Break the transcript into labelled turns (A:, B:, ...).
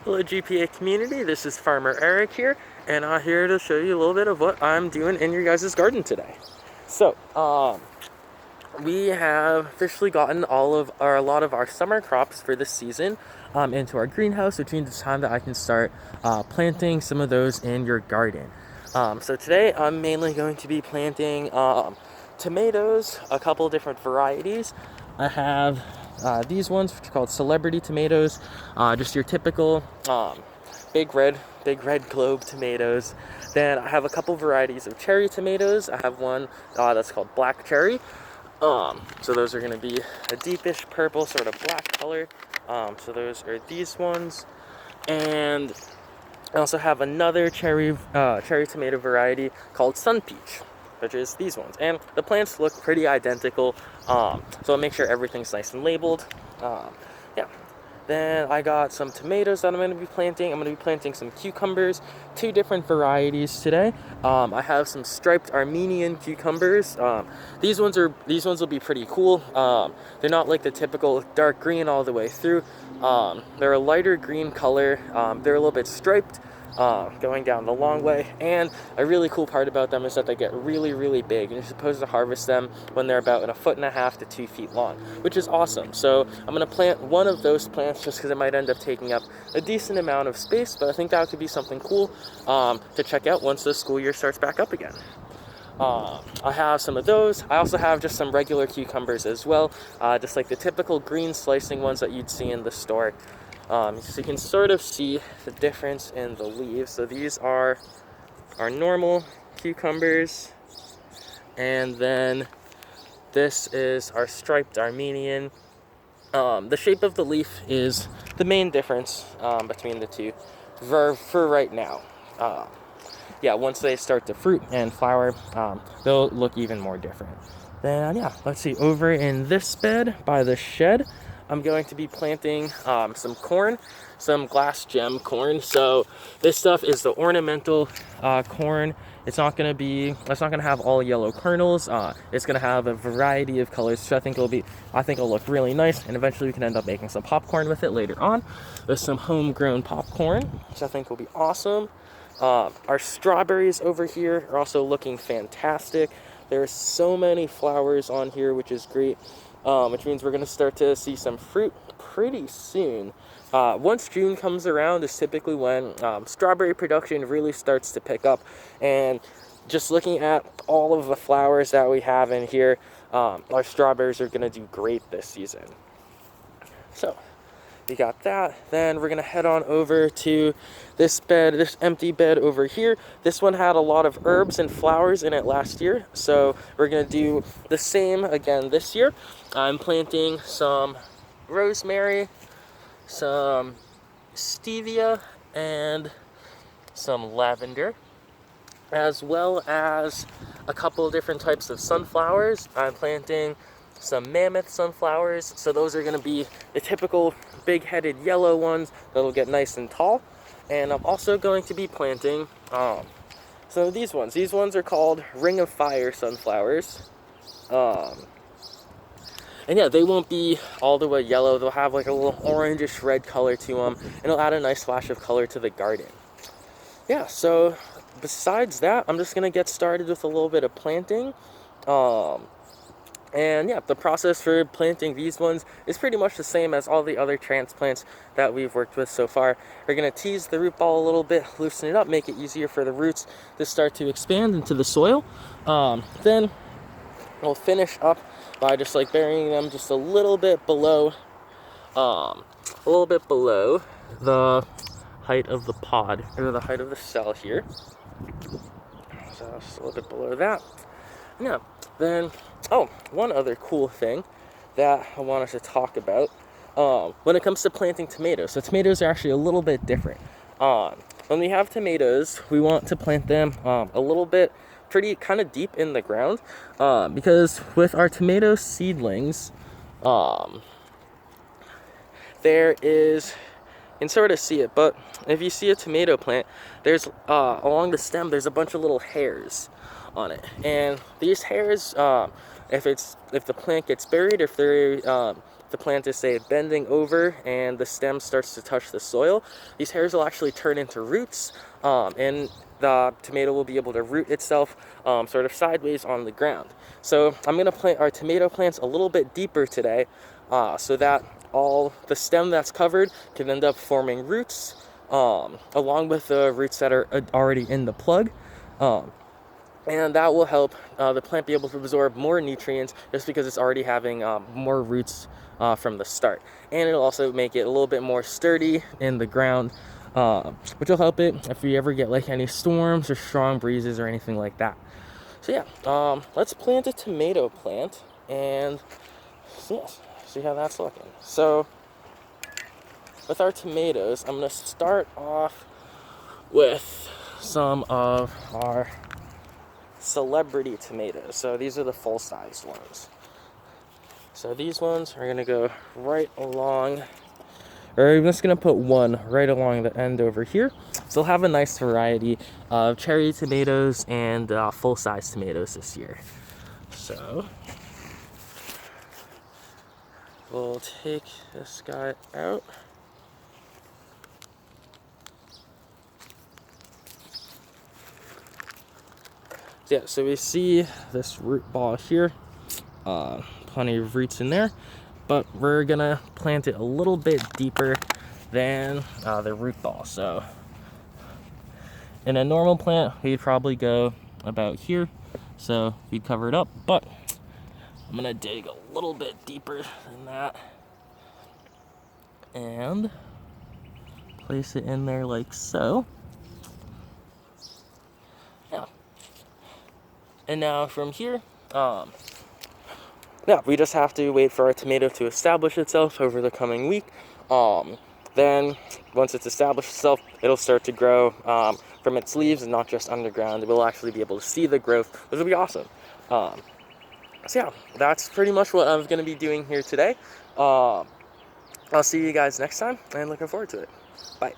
A: Hello GPA community, this is Farmer Eric here, and I'm here to show you a little bit of what I'm doing in your guys' garden today. So, we have officially gotten a lot of our summer crops for this season into our greenhouse, which means it's time that I can start planting some of those in your garden. So today I'm mainly going to be planting tomatoes, a couple different varieties. I have these ones, which are called celebrity tomatoes, just your typical big red globe tomatoes. Then I have a couple varieties of cherry tomatoes. I have one that's called black cherry. So those are going to be a deepish purple, sort of black color. So those are these ones. And I also have another cherry tomato variety called Sun Peach, which is these ones. And the plants look pretty identical, so I'll make sure everything's nice and labeled. Yeah. Then I got some tomatoes that I'm going to be planting. I'm going to be planting some cucumbers, two different varieties today. I have some striped Armenian cucumbers. These ones will be pretty cool. They're not like the typical dark green all the way through. They're a lighter green color. They're a little bit striped, going down the long way, and a really cool part about them is that they get really big, and you're supposed to harvest them when they're about 1.5 to 2 feet long, which is awesome. So I'm going to plant one of those plants just because it might end up taking up a decent amount of space, but I think that could be something cool to check out once the school year starts back up again. I have some of those. I also have just some regular cucumbers as well, just like the typical green slicing ones that you'd see in the store. So you can sort of see the difference in the leaves. So these are our normal cucumbers, and then this is our striped Armenian. The shape of the leaf is the main difference between the two for right now. Once they start to fruit and flower, they'll look even more different. Then let's see, over in this bed by the shed, I'm going to be planting some corn, some glass gem corn. So this stuff is the ornamental corn. It's not going to have all yellow kernels. It's going to have a variety of colors, so I think it'll look really nice, and eventually we can end up making some popcorn with it later on. There's some homegrown popcorn, which I think will be awesome. Our strawberries over here are also looking fantastic. There's so many flowers on here, which is great, which means we're going to start to see some fruit pretty soon. Once June comes around is typically when strawberry production really starts to pick up, and just looking at all of the flowers that we have in here, our strawberries are going to do great this season. So we got that. Then we're going to head on over to this empty bed over here. This one had a lot of herbs and flowers in it last year, so we're going to do the same again this year. I'm planting some rosemary, some stevia, and some lavender, as well as a couple different types of sunflowers. I'm planting some mammoth sunflowers, so those are going to be the typical big-headed yellow ones that'll get nice and tall. And I'm also going to be planting some of these ones. These ones are called Ring of Fire sunflowers. And they won't be all the way yellow. They'll have like a little orangish red color to them, and it'll add a nice flash of color to the garden. So besides that, I'm just going to get started with a little bit of planting. The process for planting these ones is pretty much the same as all the other transplants that we've worked with so far. We're going to tease the root ball a little bit, loosen it up, make it easier for the roots to start to expand into the soil. Then we'll finish up by just like burying them just a little bit below the height of the pod, or the height of the cell here. So just a little bit below that. Then, one other cool thing that I wanted to talk about when it comes to planting tomatoes. So tomatoes are actually a little bit different. When we have tomatoes, we want to plant them a little bit pretty kind of deep in the ground, because with our tomato seedlings, there is, you can sort of see it, but if you see a tomato plant, there's along the stem there's a bunch of little hairs on it, and these hairs, if the plant gets buried, if the the plant is, say, bending over and the stem starts to touch the soil, these hairs will actually turn into roots, and the tomato will be able to root itself sort of sideways on the ground. So I'm going to plant our tomato plants a little bit deeper today, so that all the stem that's covered can end up forming roots, along with the roots that are already in the plug. And that will help the plant be able to absorb more nutrients just because it's already having more roots from the start. And it'll also make it a little bit more sturdy in the ground, which will help it if you ever get like any storms or strong breezes or anything like that. So yeah, let's plant a tomato plant and see how that's looking. So with our tomatoes, I'm going to start off with some of our celebrity tomatoes. So these are the full-size ones. So these ones are going to go right along, or I'm just going to put one right along the end over here. So we'll have a nice variety of cherry tomatoes and full-size tomatoes this year. So we'll take this guy out. Yeah, so we see this root ball here, plenty of roots in there, but we're gonna plant it a little bit deeper than the root ball. So in a normal plant, we'd probably go about here, so we'd cover it up, but I'm gonna dig a little bit deeper than that and place it in there like so. Yeah. And now from here, yeah, we just have to wait for our tomato to establish itself over the coming week. Then once it's established itself, it'll start to grow from its leaves and not just underground. We'll actually be able to see the growth, which will be awesome. So yeah, that's pretty much what I'm going to be doing here today. I'll see you guys next time, and looking forward to it. Bye.